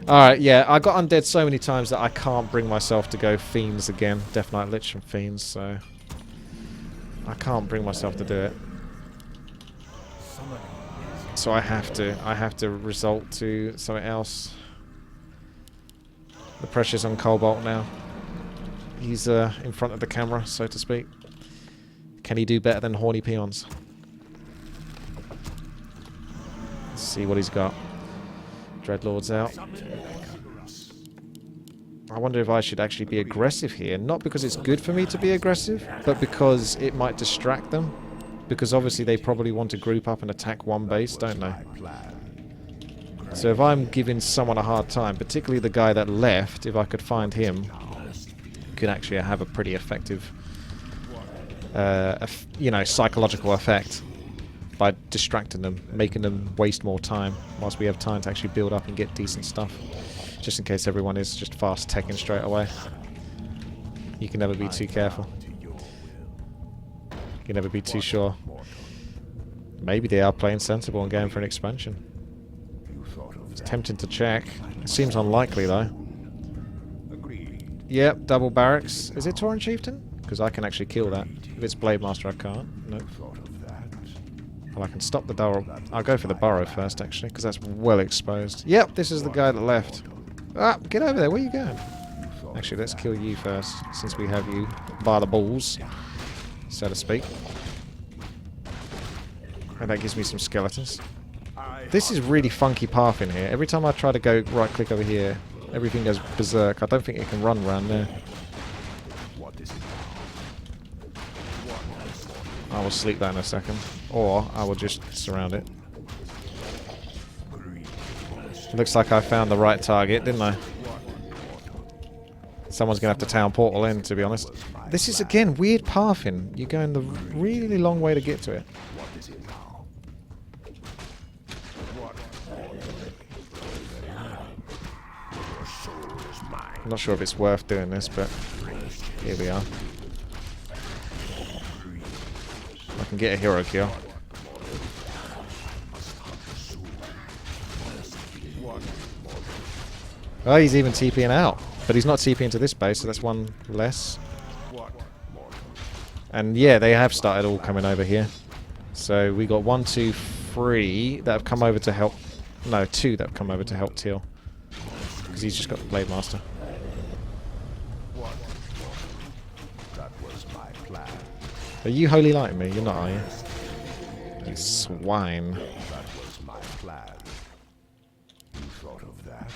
Alright, yeah, I got undead so many times that I can't bring myself to go fiends again. Death Knight Lich and fiends, so... I can't bring myself to do it. So I have to resort to something else. The pressure's on Cobalt now. He's in front of the camera, so to speak. Can he do better than Horny Peons? Let's see what he's got. Dreadlord's out. I wonder if I should actually be aggressive here. Not because it's good for me to be aggressive, but because it might distract them. Because obviously they probably want to group up and attack one base, don't they? So if I'm giving someone a hard time, particularly the guy that left, if I could find him, could actually have a pretty effective, you know, psychological effect by distracting them, making them waste more time, whilst we have time to actually build up and get decent stuff. Just in case everyone is just fast teching straight away. You can never be too careful. You can never be too sure. Maybe they are playing sensible and going for an expansion. It's tempting to check. It seems unlikely though. Yep, double barracks. Is it Tauren Chieftain? Because I can actually kill that. If it's Blade Master, I can't. Nope. Well, I can stop the door. I'll go for the burrow first, actually, because that's well exposed. Yep, this is the guy that left. Ah, get over there. Where are you going? Actually, let's kill you first, since we have you by the balls, so to speak. And that gives me some skeletons. This is really funky path in here. Every time I try to go right-click over here, everything goes berserk. I don't think it can run around there. I will sleep that in a second. Or I will just surround it. Looks like I found the right target, didn't I? Someone's going to have to town portal in, to be honest. This is, again, weird pathing. You're going the really long way to get to it. I'm not sure if it's worth doing this, but here we are. I can get a hero kill. Oh, he's even TPing out. But he's not TPing to this base, so that's one less. And yeah, they have started all coming over here. So we got 1, 2, 3 that have come over to help. No, 2 that have come over to help Teal. Because he's just got the Blade Master. Are you holy lighting me? You're not, are you? You swine. That was my plan. You thought of that?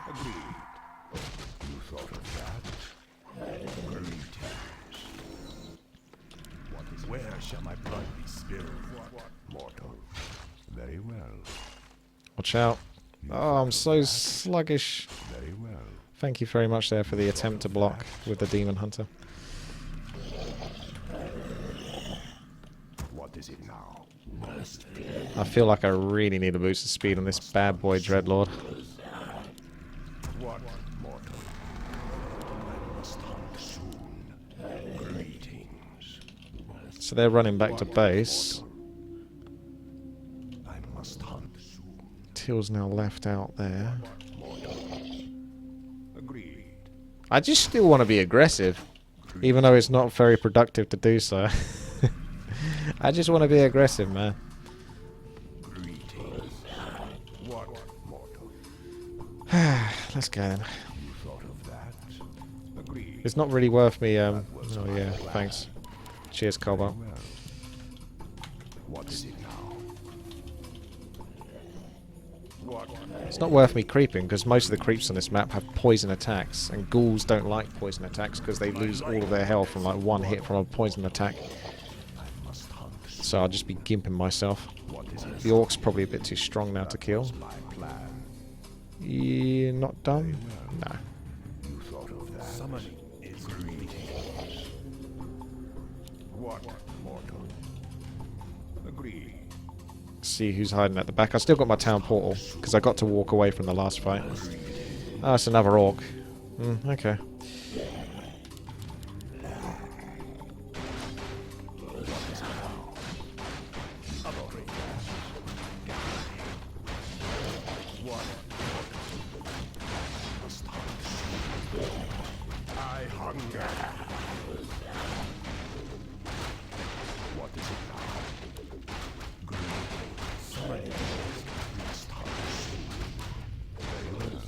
Agreed. You thought of that? Greetings. Where shall my blood be spilled? Mortal. Very well. Watch out. Oh, I'm so sluggish. Very well. Thank you very much there for the attempt to block with the Demon Hunter. What is it now? I feel like I really need a boost of speed on this bad boy Dreadlord. What, mortal? I must hunt soon. Greetings. So they're running back to base. I must hunt soon. Teal's now left out there. Agreed. I just still want to be aggressive, even though it's not very productive to do so. I just want to be aggressive, man. Greetings. What, mortal? Let's go then. You thought of that? Agreed. It's not really worth me, oh yeah, thanks. Cheers, Cobalt. Well. What is it now? What? It's not worth me creeping, because most of the creeps on this map have poison attacks, and ghouls don't like poison attacks because they lose all of their health from like one hit from a poison attack. So I'll just be gimping myself. The Orc's probably a bit too strong now to kill. Yeah, not done? No. You thought of that? Summoning is greetings. What, mortal? Agreed. See who's hiding at the back. I still got my town portal, because I got to walk away from the last fight. Oh, it's another Orc. Okay. I hunger. What is it now? Greetings. Must hunt soon. Very well.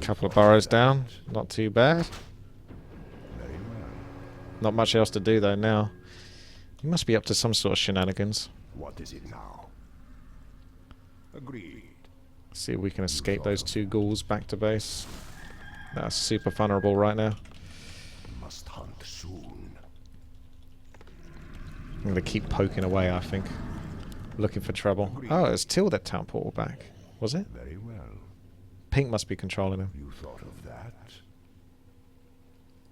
Couple of burrows down. Not too bad. Very well. Not much else to do though now. He must be up to some sort of shenanigans. What is it now? Agreed. See if we can escape those 2 ghouls back to base. That's super vulnerable right now. Must hunt soon. I'm going to keep poking away, I think. Looking for trouble. Oh, it's Teal that town portal back. Was it? Very well. Pink must be controlling him. You thought of that?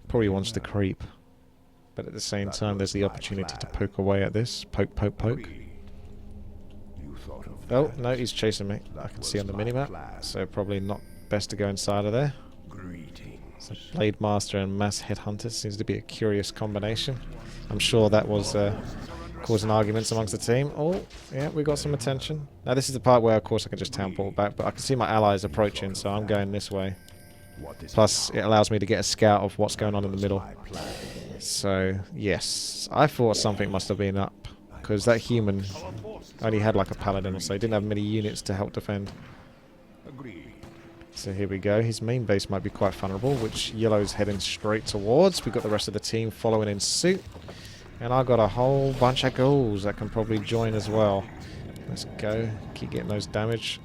Probably wants to creep. But at the same time, there's the opportunity to poke away at this. Poke, poke, poke. Agreed. You thought of that? Oh, no, he's chasing me. I can see on the minimap. So probably not best to go inside of there. Greetings. So Blade Master and Mass Headhunter seems to be a curious combination. I'm sure that was causing arguments amongst the team. Oh, yeah, we got some attention. Now this is the part where, of course, I can just town portal back, but I can see my allies approaching, so I'm going this way. Plus, it allows me to get a scout of what's going on in the middle. So, yes, I thought something must have been up because that human only had like a paladin or so. He didn't have many units to help defend. So here we go. His main base might be quite vulnerable, which Yellow's heading straight towards. We've got the rest of the team following in suit. And I've got a whole bunch of ghouls that can probably join as well. Let's go. Keep getting those damage.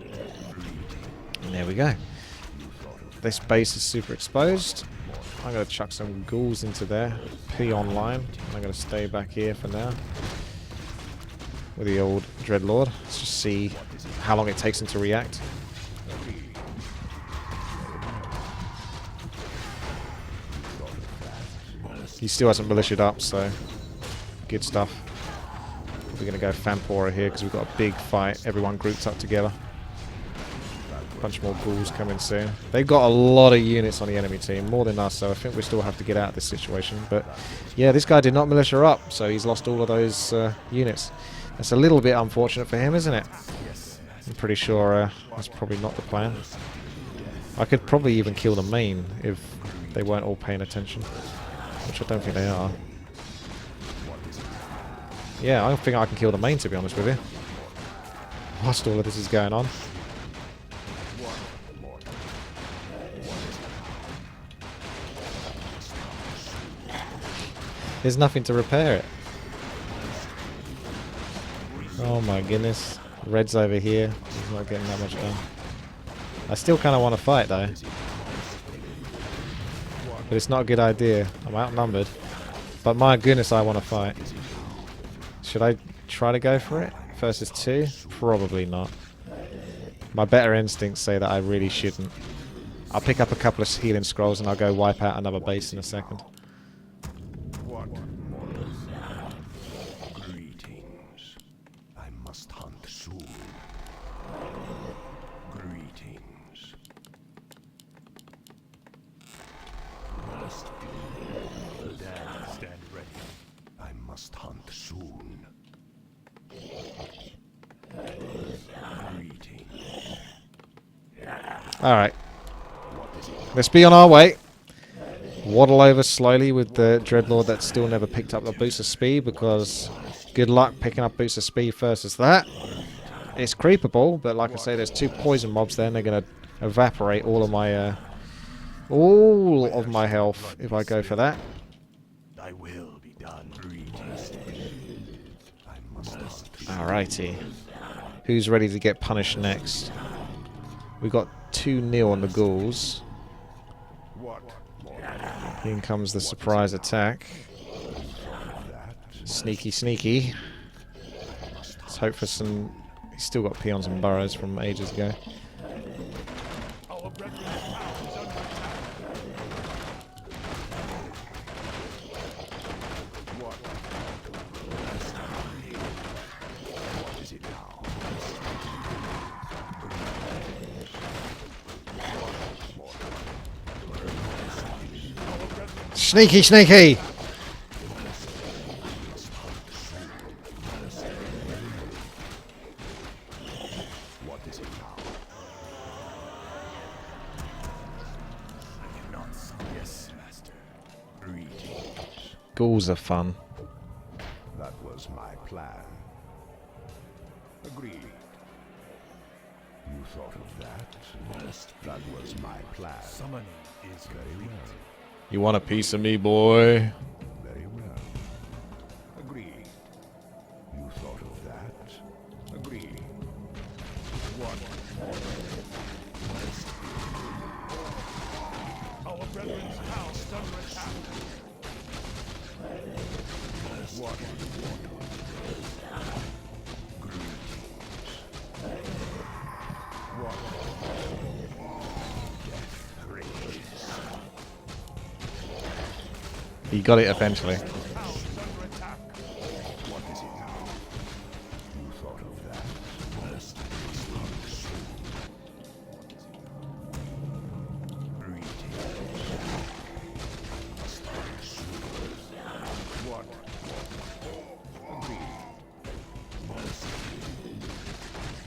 And there we go. This base is super exposed. I'm going to chuck some ghouls into there. P online. I'm going to stay back here for now. With the old Dreadlord. Let's just see how long it takes him to react. He still hasn't militiaed up, so good stuff. We're going to go Fampora here because we've got a big fight. Everyone grouped up together. A bunch more ghouls coming soon. They've got a lot of units on the enemy team, more than us, so I think we still have to get out of this situation. But yeah, this guy did not militia up, so he's lost all of those units. That's a little bit unfortunate for him, isn't it? I'm pretty sure that's probably not the plan. I could probably even kill the main if they weren't all paying attention. Which I don't think they are. Yeah, I don't think I can kill the main, to be honest with you. Whilst all of this is going on. There's nothing to repair it. Oh my goodness. Red's over here. He's not getting that much done. I still kind of want to fight though. But it's not a good idea. I'm outnumbered. But my goodness, I want to fight. Should I try to go for it? Versus 2? Probably not. My better instincts say that I really shouldn't. I'll pick up a couple of healing scrolls and I'll go wipe out another base in a second. Greetings. I must hunt soon. Greetings. Stand ready. I must hunt soon. Greetings. Alright. Let's be on our way. Waddle over slowly with the Dreadlord that still never picked up the boost of speed, because good luck picking up boost of speed versus that. It's creepable, but like I say, there's 2 poison mobs there and they're going to evaporate all of my health if I go for that. Thy will be done. Alrighty. Who's ready to get punished next? We got 2-0 on the ghouls. In comes the surprise attack. Sneaky, sneaky. Let's hope for some... He's still got peons and burrows from ages ago. Sneaky, sneaky! What is it now? Yes, master. Greetings. Ghouls are fun. That was my plan. Agreed. You thought of that? That was my plan. Summoning is Very well. You want a piece of me, boy? Very well. Agreed. You thought of that? Agreed. our brethren's house under attack. He got it eventually. House under attack. You thought of that?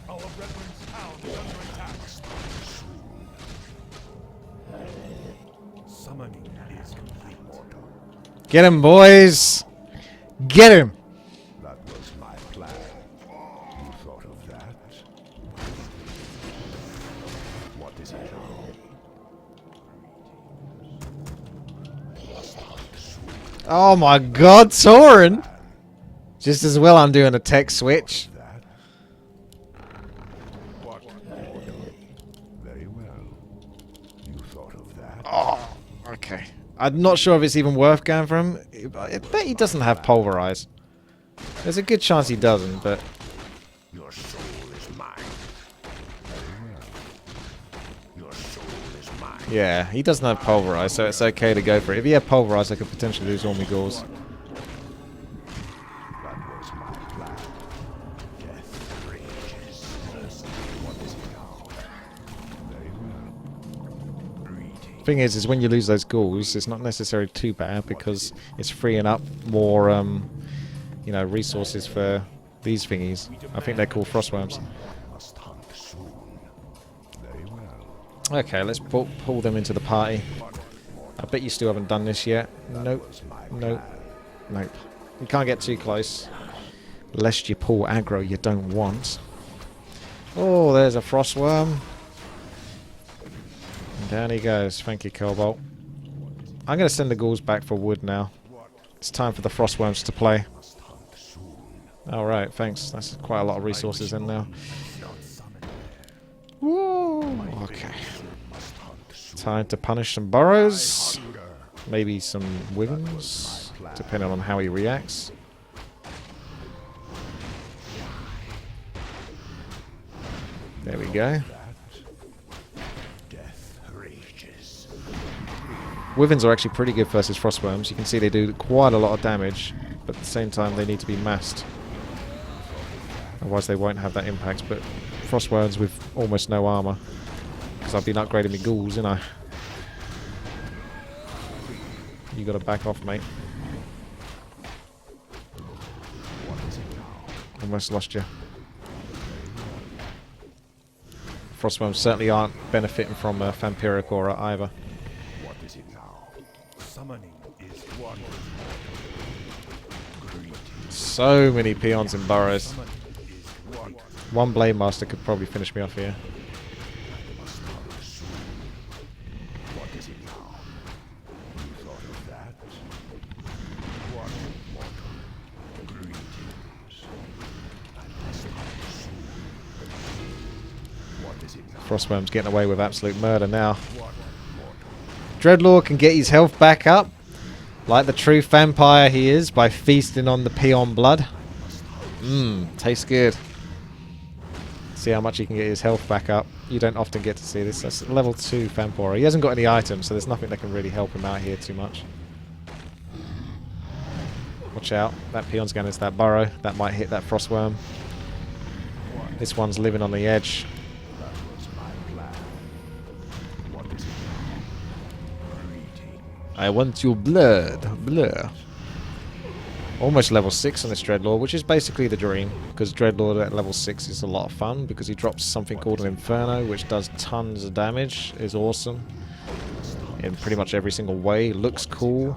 Our brethren's house under attack. Summoning is complete. Get him, boys! Get him! That was my plan. You thought of that? What is it now? Oh my god, Soren! Just as well I'm doing a tech switch. That? What? Very well. You thought of that? Oh, okay. I'm not sure if it's even worth going for him. I bet he doesn't have pulverize. There's a good chance he doesn't, but... Your soul is mine. Very well. Your soul is mine. Yeah, he doesn't have pulverize, so it's okay to go for it. If he had pulverize, I could potentially lose all my ghouls. That was my plan. Death rages. What is it now? Very well. Greetings. Thing is when you lose those ghouls, it's not necessarily too bad because it's freeing up more, you know, resources for these thingies. I think they're called frostworms. Must hunt soon. Very well. Okay, let's pull them into the party. I bet you still haven't done this yet. Nope. Nope. Nope. You can't get too close. Lest you pull aggro you don't want. Oh, there's a frostworm. And down he goes. Thank you, Cobalt. I'm going to send the ghouls back for wood now. It's time for the frostworms to play. Alright, thanks. That's quite a lot of resources in now. Whoa. Okay. Time to punish some burrows. Maybe some wiggins, depending on how he reacts. There we go. Wyverns are actually pretty good versus frostworms. You can see they do quite a lot of damage, but at the same time they need to be massed. Otherwise they won't have that impact, but frostworms with almost no armor. Because I've been upgrading my ghouls, you know. You gotta back off, mate. Almost lost you. Frostworms certainly aren't benefiting from Vampiric Aura either. What is it now? Summoning is one. So many peons and burrows. Summon is one. One Blade Master could probably finish me off here. What is it now? You thought of that? One mortal. Greetings. I must hunt soon. What is it now? Frostworm's getting away with absolute murder now. One mortal. Dreadlord can get his health back up, like the true vampire he is, by feasting on the peon blood. Tastes good. See how much he can get his health back up. You don't often get to see this. That's level 2 Vampora. He hasn't got any items, so there's nothing that can really help him out here too much. Watch out. That peon's going into that burrow. That might hit that frostworm. This one's living on the edge. That was my plan. What is it now? Greetings. I want your blood. Blur. Almost level 6 on this Dreadlord, which is basically the dream, because Dreadlord at level 6 is a lot of fun, because he drops something called an Inferno, which does tons of damage, is awesome, in pretty much every single way. Looks cool,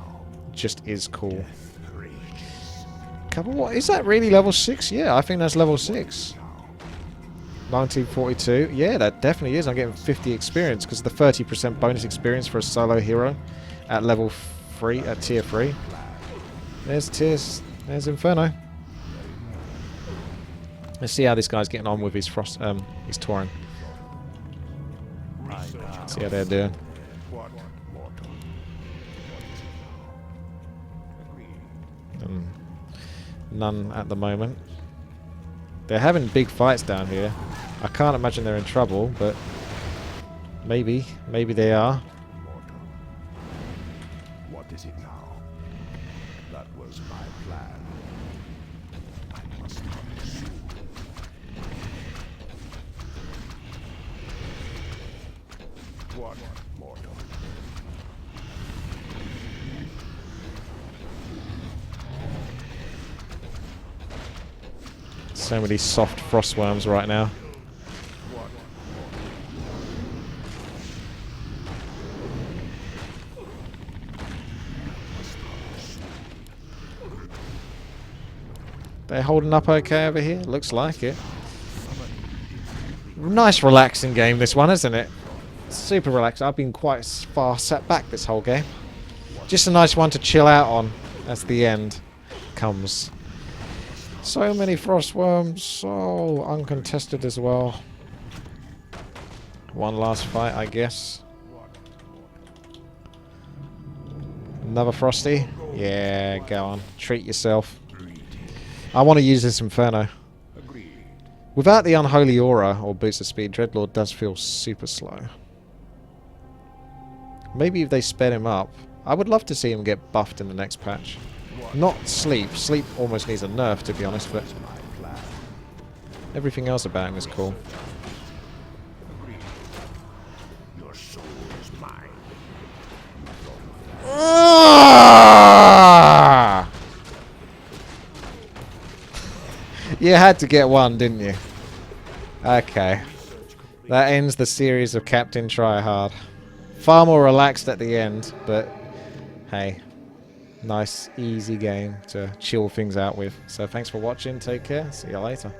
just is cool. What, is that really level 6? Yeah, I think that's level 6. 1942, yeah, that definitely is. I'm getting 50 experience, because the 30% bonus experience for a solo hero at level 3, at tier 3. There's Inferno. Let's see how this guy's getting on with his his Tauren. See how they're doing. None at the moment. They're having big fights down here. I can't imagine they're in trouble, but maybe they are. What is it now? That was my plan. I must hunt soon. One mortal. So many soft frostworms right now. They're holding up okay over here? Looks like it. Nice relaxing game, this one, isn't it? Super relaxed. I've been quite far set back this whole game. Just a nice one to chill out on as the end comes. So many frostworms, so uncontested as well. One last fight, I guess. Another frosty? Yeah, go on. Treat yourself. I want to use this Inferno. Without the Unholy Aura or Boost of Speed, Dreadlord does feel super slow. Maybe if they sped him up, I would love to see him get buffed in the next patch. Not Sleep. Sleep almost needs a nerf, to be honest, but everything else about him is cool. Your soul is mine. Ah! You had to get one, didn't you? Okay. That ends the series of Captain Tryhard. Far more relaxed at the end, but hey, nice, easy game to chill things out with. So thanks for watching, take care, see you later.